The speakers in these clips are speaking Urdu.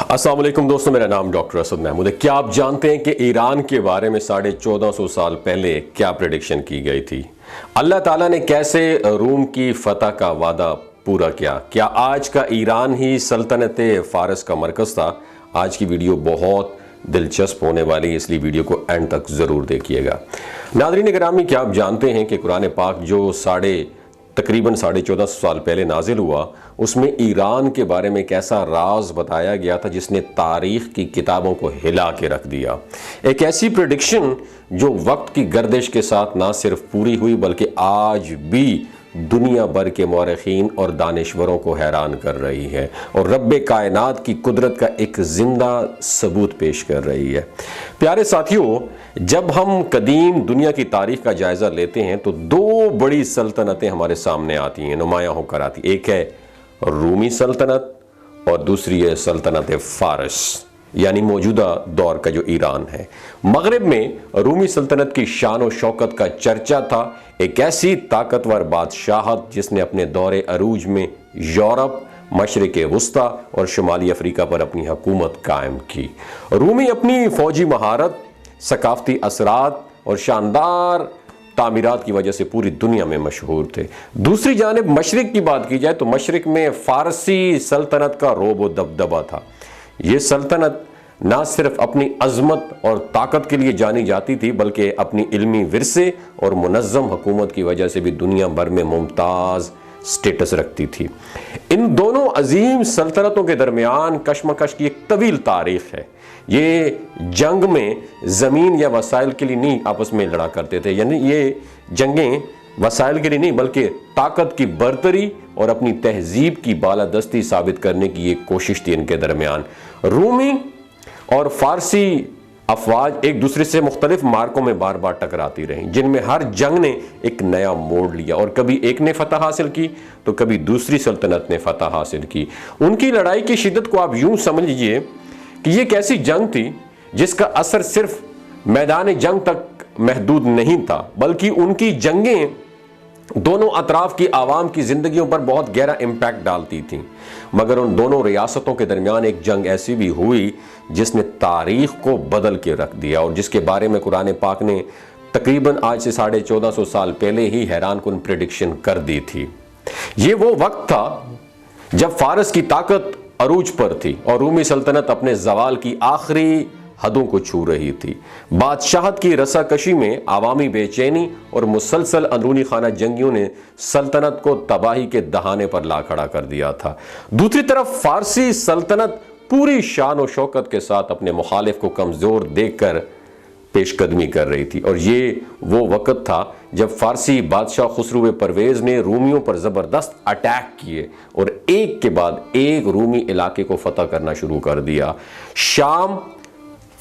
السلام علیکم دوستوں، میرا نام ڈاکٹر اسد محمود ہے۔ کیا آپ جانتے ہیں کہ ایران کے بارے میں 1450 سال پہلے کیا پریڈکشن کی گئی تھی؟ اللہ تعالیٰ نے کیسے روم کی فتح کا وعدہ پورا کیا؟ کیا آج کا ایران ہی سلطنت فارس کا مرکز تھا؟ آج کی ویڈیو بہت دلچسپ ہونے والی ہے، اس لیے ویڈیو کو اینڈ تک ضرور دیکھیے گا۔ ناظرین گرامی، کیا آپ جانتے ہیں کہ قرآن پاک جو تقریباً 1450 سال پہلے نازل ہوا، اس میں ایران کے بارے میں ایک ایسا راز بتایا گیا تھا جس نے تاریخ کی کتابوں کو ہلا کے رکھ دیا۔ ایک ایسی پریڈکشن جو وقت کی گردش کے ساتھ نہ صرف پوری ہوئی بلکہ آج بھی دنیا بھر کے مورخین اور دانشوروں کو حیران کر رہی ہے اور رب کائنات کی قدرت کا ایک زندہ ثبوت پیش کر رہی ہے۔ پیارے ساتھیوں، جب ہم قدیم دنیا کی تاریخ کا جائزہ لیتے ہیں تو دو بڑی سلطنتیں ہمارے سامنے آتی ہیں، نمایاں ہو کر آتی ہیں۔ ایک ہے رومی سلطنت اور دوسری ہے سلطنت فارس، یعنی موجودہ دور کا جو ایران ہے۔ مغرب میں رومی سلطنت کی شان و شوکت کا چرچا تھا، ایک ایسی طاقتور بادشاہت جس نے اپنے دور عروج میں یورپ، مشرق وسطیٰ اور شمالی افریقہ پر اپنی حکومت قائم کی۔ رومی اپنی فوجی مہارت، ثقافتی اثرات اور شاندار تعمیرات کی وجہ سے پوری دنیا میں مشہور تھے۔ دوسری جانب مشرق کی بات کی جائے تو مشرق میں فارسی سلطنت کا رعب و دبدبہ تھا۔ یہ سلطنت نہ صرف اپنی عظمت اور طاقت کے لیے جانی جاتی تھی بلکہ اپنی علمی ورثے اور منظم حکومت کی وجہ سے بھی دنیا بھر میں ممتاز سٹیٹس رکھتی تھی۔ ان دونوں عظیم سلطنتوں کے درمیان کشمکش کی ایک طویل تاریخ ہے۔ یہ جنگ میں زمین یا وسائل کے لیے نہیں آپس میں لڑا کرتے تھے، یعنی یہ جنگیں وسائل کے لیے نہیں بلکہ طاقت کی برتری اور اپنی تہذیب کی بالادستی ثابت کرنے کی ایک کوشش تھی ان کے درمیان۔ رومی اور فارسی افواج ایک دوسرے سے مختلف مارکوں میں بار بار ٹکراتی رہیں، جن میں ہر جنگ نے ایک نیا موڑ لیا اور کبھی ایک نے فتح حاصل کی تو کبھی دوسری سلطنت نے فتح حاصل کی۔ ان کی لڑائی کی شدت کو آپ یوں سمجھ لیجئے کہ یہ ایک ایسی جنگ تھی جس کا اثر صرف میدان جنگ تک محدود نہیں تھا بلکہ ان کی جنگیں دونوں اطراف کی عوام کی زندگیوں پر بہت گہرا امپیکٹ ڈالتی تھیں۔ مگر ان دونوں ریاستوں کے درمیان ایک جنگ ایسی بھی ہوئی جس نے تاریخ کو بدل کے رکھ دیا اور جس کے بارے میں قرآن پاک نے تقریباً آج سے 1450 سال پہلے ہی حیران کن پریڈکشن کر دی تھی۔ یہ وہ وقت تھا جب فارس کی طاقت عروج پر تھی اور رومی سلطنت اپنے زوال کی آخری حدوں کو چھو رہی تھی۔ بادشاہت کی رساکشی میں عوامی بے چینی اور مسلسل اندرونی خانہ جنگیوں نے سلطنت کو تباہی کے دہانے پر لا کھڑا کر دیا تھا۔ دوسری طرف فارسی سلطنت پوری شان و شوکت کے ساتھ اپنے مخالف کو کمزور دیکھ کر پیش قدمی کر رہی تھی، اور یہ وہ وقت تھا جب فارسی بادشاہ خسرو پرویز نے رومیوں پر زبردست اٹیک کیے اور ایک کے بعد ایک رومی علاقے کو فتح کرنا شروع کر دیا۔ شام،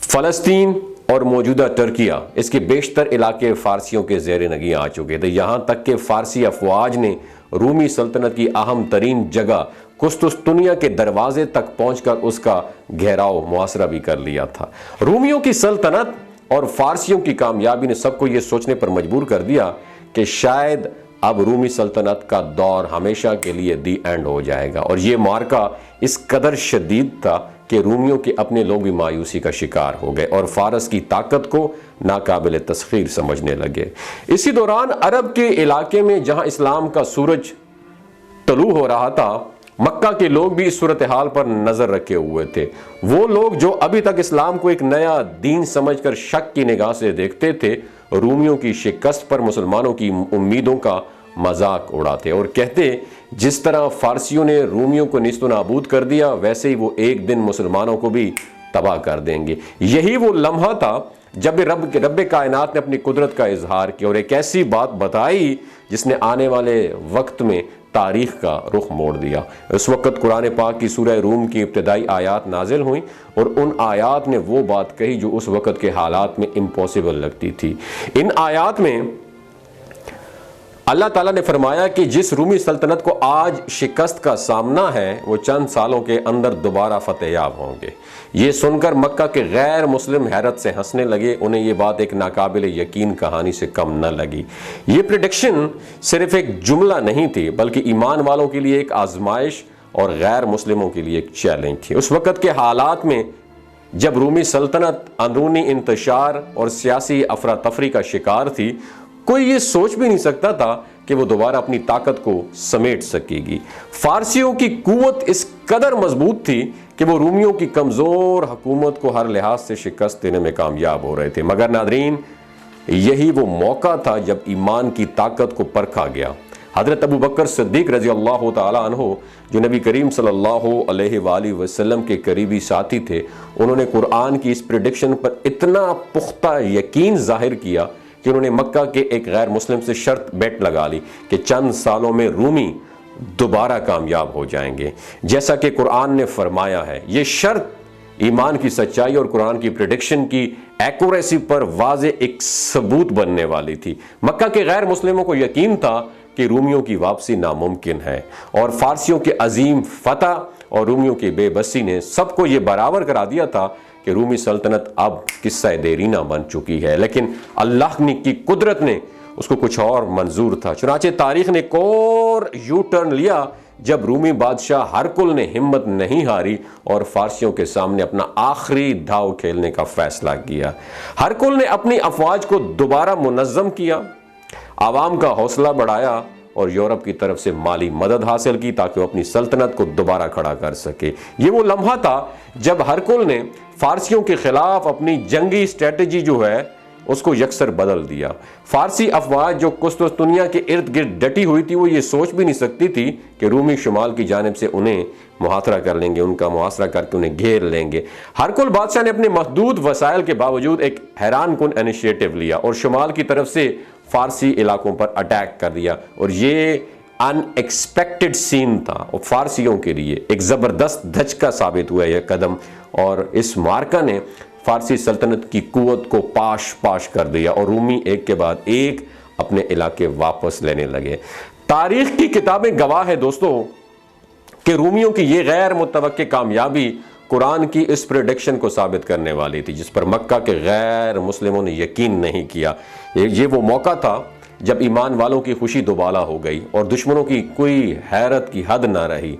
فلسطین اور موجودہ ترکیہ، اس کے بیشتر علاقے فارسیوں کے زیر نگیں آ چکے تھے، یہاں تک کہ فارسی افواج نے رومی سلطنت کی اہم ترین جگہ قسطنطنیہ کے دروازے تک پہنچ کر اس کا گھیراؤ محاصرہ بھی کر لیا تھا۔ رومیوں کی سلطنت اور فارسیوں کی کامیابی نے سب کو یہ سوچنے پر مجبور کر دیا کہ شاید اب رومی سلطنت کا دور ہمیشہ کے لیے دی اینڈ ہو جائے گا، اور یہ معرکہ اس قدر شدید تھا کہ رومیوں کے اپنے لوگ بھی مایوسی کا شکار ہو گئے اور فارس کی طاقت کو ناقابل تسخیر سمجھنے لگے۔ اسی دوران عرب کے علاقے میں جہاں اسلام کا سورج طلوع ہو رہا تھا، مکہ کے لوگ بھی اس صورتحال پر نظر رکھے ہوئے تھے۔ وہ لوگ جو ابھی تک اسلام کو ایک نیا دین سمجھ کر شک کی نگاہ سے دیکھتے تھے، رومیوں کی شکست پر مسلمانوں کی امیدوں کا مذاق اڑاتے اور کہتے جس طرح فارسیوں نے رومیوں کو نیست و نابود کر دیا ویسے ہی وہ ایک دن مسلمانوں کو بھی تباہ کر دیں گے۔ یہی وہ لمحہ تھا جب رب کائنات نے اپنی قدرت کا اظہار کیا اور ایک ایسی بات بتائی جس نے آنے والے وقت میں تاریخ کا رخ موڑ دیا۔ اس وقت قرآن پاک کی سورہ روم کی ابتدائی آیات نازل ہوئیں اور ان آیات نے وہ بات کہی جو اس وقت کے حالات میں امپاسبل لگتی تھی۔ ان آیات میں اللہ تعالیٰ نے فرمایا کہ جس رومی سلطنت کو آج شکست کا سامنا ہے وہ چند سالوں کے اندر دوبارہ فتح یاب ہوں گے۔ یہ سن کر مکہ کے غیر مسلم حیرت سے ہنسنے لگے، انہیں یہ بات ایک ناقابل یقین کہانی سے کم نہ لگی۔ یہ پریڈکشن صرف ایک جملہ نہیں تھی بلکہ ایمان والوں کے لیے ایک آزمائش اور غیر مسلموں کے لیے ایک چیلنج تھی۔ اس وقت کے حالات میں جب رومی سلطنت اندرونی انتشار اور سیاسی افراتفری کا شکار تھی، کوئی یہ سوچ بھی نہیں سکتا تھا کہ وہ دوبارہ اپنی طاقت کو سمیٹ سکے گی۔ فارسیوں کی قوت اس قدر مضبوط تھی کہ وہ رومیوں کی کمزور حکومت کو ہر لحاظ سے شکست دینے میں کامیاب ہو رہے تھے۔ مگر ناظرین، یہی وہ موقع تھا جب ایمان کی طاقت کو پرکھا گیا۔ حضرت ابو بکر صدیق رضی اللہ تعالیٰ عنہ، جو نبی کریم صلی اللہ علیہ وآلہ وسلم کے قریبی ساتھی تھے، انہوں نے قرآن کی اس پریڈکشن پر اتنا پختہ یقین ظاہر کیا کہ انہوں نے مکہ کے ایک غیر مسلم سے شرط بیٹ لگا لی کہ چند سالوں میں رومی دوبارہ کامیاب ہو جائیں گے، جیسا کہ قرآن نے فرمایا ہے۔ یہ شرط ایمان کی سچائی اور قرآن کی پریڈکشن کی ایکوریسی پر واضح ایک ثبوت بننے والی تھی۔ مکہ کے غیر مسلموں کو یقین تھا کہ رومیوں کی واپسی ناممکن ہے، اور فارسیوں کے عظیم فتح اور رومیوں کی بے بسی نے سب کو یہ برابر کرا دیا تھا کہ رومی سلطنت اب قصہ دیرینہ بن چکی ہے۔ لیکن اللہ کی قدرت نے اس کو کچھ اور منظور تھا۔ چنانچہ تاریخ نے ایک اور یو ٹرن لیا جب رومی بادشاہ ہرقل نے ہمت نہیں ہاری اور فارسیوں کے سامنے اپنا آخری دھاؤ کھیلنے کا فیصلہ کیا۔ ہرقل نے اپنی افواج کو دوبارہ منظم کیا، عوام کا حوصلہ بڑھایا اور یورپ کی طرف سے مالی مدد حاصل کی تاکہ وہ اپنی سلطنت کو دوبارہ کھڑا کر سکے۔ یہ وہ لمحہ تھا جب ہرقل نے فارسیوں کے خلاف اپنی جنگی اسٹریٹجی جو ہے اس کو یکسر بدل دیا۔ فارسی افواج جو قسطنطنیہ کے ارد گرد ڈٹی ہوئی تھی، وہ یہ سوچ بھی نہیں سکتی تھی کہ رومی شمال کی جانب سے انہیں محاصرہ کر لیں گے، ان کا محاصرہ کر کے انہیں گھیر لیں گے۔ ہرقل بادشاہ نے اپنے محدود وسائل کے باوجود ایک حیران کن انیشیٹو لیا اور شمال کی طرف سے فارسی علاقوں پر اٹیک کر دیا، اور یہ ان ایکسپیکٹڈ سین تھا اور فارسیوں کے لیے ایک زبردست دھچکا ثابت ہوا یہ قدم، اور اس مارکہ نے فارسی سلطنت کی قوت کو پاش پاش کر دیا اور رومی ایک کے بعد ایک اپنے علاقے واپس لینے لگے۔ تاریخ کی کتابیں گواہ ہے دوستو کہ رومیوں کی یہ غیر متوقع کامیابی قرآن کی اس پریڈکشن کو ثابت کرنے والی تھی جس پر مکہ کے غیر مسلموں نے یقین نہیں کیا۔ یہ وہ موقع تھا جب ایمان والوں کی خوشی دوبالا ہو گئی اور دشمنوں کی کوئی حیرت کی حد نہ رہی۔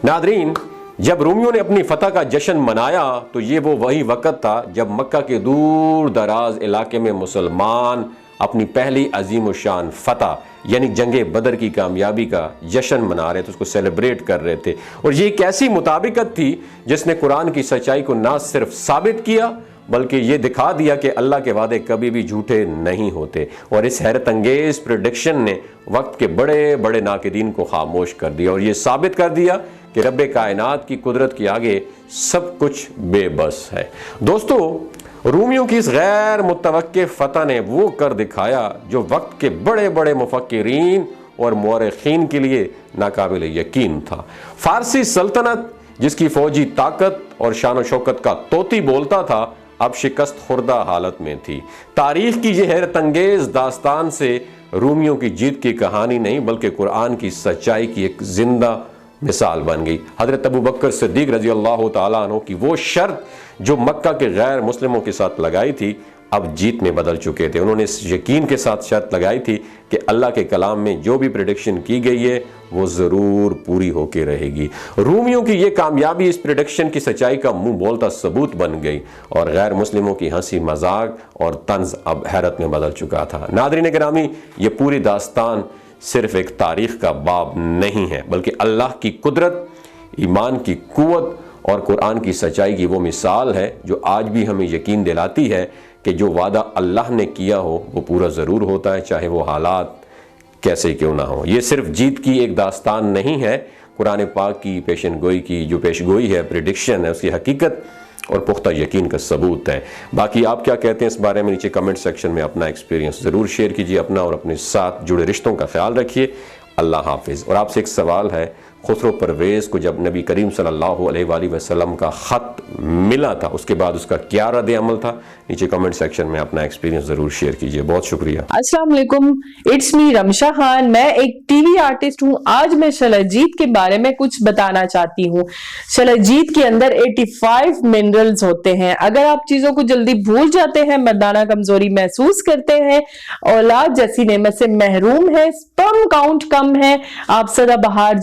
ناظرین، جب رومیوں نے اپنی فتح کا جشن منایا تو یہ وہی وقت تھا جب مکہ کے دور دراز علاقے میں مسلمان اپنی پہلی عظیم الشان فتح یعنی جنگ بدر کی کامیابی کا جشن منا رہے تھے، اس کو سیلیبریٹ کر رہے تھے، اور یہ ایک ایسی مطابقت تھی جس نے قرآن کی سچائی کو نہ صرف ثابت کیا بلکہ یہ دکھا دیا کہ اللہ کے وعدے کبھی بھی جھوٹے نہیں ہوتے، اور اس حیرت انگیز پریڈکشن نے وقت کے بڑے بڑے ناقدین کو خاموش کر دیا اور یہ ثابت کر دیا کہ رب کائنات کی قدرت کے آگے سب کچھ بے بس ہے۔ دوستو، رومیوں کی اس غیر متوقع فتح نے وہ کر دکھایا جو وقت کے بڑے بڑے مفکرین اور مورخین کے لیے ناقابل یقین تھا۔ فارسی سلطنت جس کی فوجی طاقت اور شان و شوکت کا طوطی بولتا تھا، اب شکست خوردہ حالت میں تھی۔ تاریخ کی یہ حیرت انگیز داستان سے رومیوں کی جیت کی کہانی نہیں بلکہ قرآن کی سچائی کی ایک زندہ مثال بن گئی۔ حضرت ابو بکر صدیق رضی اللہ تعالیٰ عنہ کی وہ شرط جو مکہ کے غیر مسلموں کے ساتھ لگائی تھی اب جیت میں بدل چکے تھے۔ انہوں نے اس یقین کے ساتھ شرط لگائی تھی کہ اللہ کے کلام میں جو بھی پریڈکشن کی گئی ہے وہ ضرور پوری ہو کے رہے گی۔ رومیوں کی یہ کامیابی اس پریڈکشن کی سچائی کا منہ بولتا ثبوت بن گئی اور غیر مسلموں کی ہنسی مذاق اور طنز اب حیرت میں بدل چکا تھا۔ ناظرین گرامی، یہ پوری داستان صرف ایک تاریخ کا باب نہیں ہے بلکہ اللہ کی قدرت، ایمان کی قوت اور قرآن کی سچائی کی وہ مثال ہے جو آج بھی ہمیں یقین دلاتی ہے کہ جو وعدہ اللہ نے کیا ہو وہ پورا ضرور ہوتا ہے، چاہے وہ حالات کیسے کیوں نہ ہو۔ یہ صرف جیت کی ایک داستان نہیں ہے، قرآن پاک کی پیشن گوئی کی جو پیش گوئی ہے، پریڈکشن ہے، اس کی حقیقت اور پختہ یقین کا ثبوت ہے۔ باقی آپ کیا کہتے ہیں اس بارے میں نیچے کمنٹ سیکشن میں اپنا ایکسپیرینس ضرور شیئر کیجیے۔ اپنا اور اپنے ساتھ جڑے رشتوں کا خیال رکھیے۔ اللہ حافظ۔ اور آپ سے ایک سوال ہے، خسرو پرویز کو جب نبی کریم صلی اللہ علیہ وآلہ وسلم کا خط ملا تھا اس کے بعد اس کا کیا رد عمل تھا؟ نیچے کمنٹ سیکشن میں اپنا ایکسپیرینس ضرور شیئر کیجیے۔ بہت شکریہ۔ السلام علیکم، اٹس می رمشا خان۔ میں ایک ٹی وی آرٹسٹ ہوں۔ آج میں شلجیت کے بارے میں کچھ بتانا چاہتی ہوں۔ شلجیت کے اندر 85 منرلز ہوتے ہیں۔ اگر آپ چیزوں کو جلدی بھول جاتے ہیں، مردانہ کمزوری محسوس کرتے ہیں، اولاد جیسی نعمت سے محروم ہیں، سپرم کاؤنٹ کم ہے، آپ سدا بہار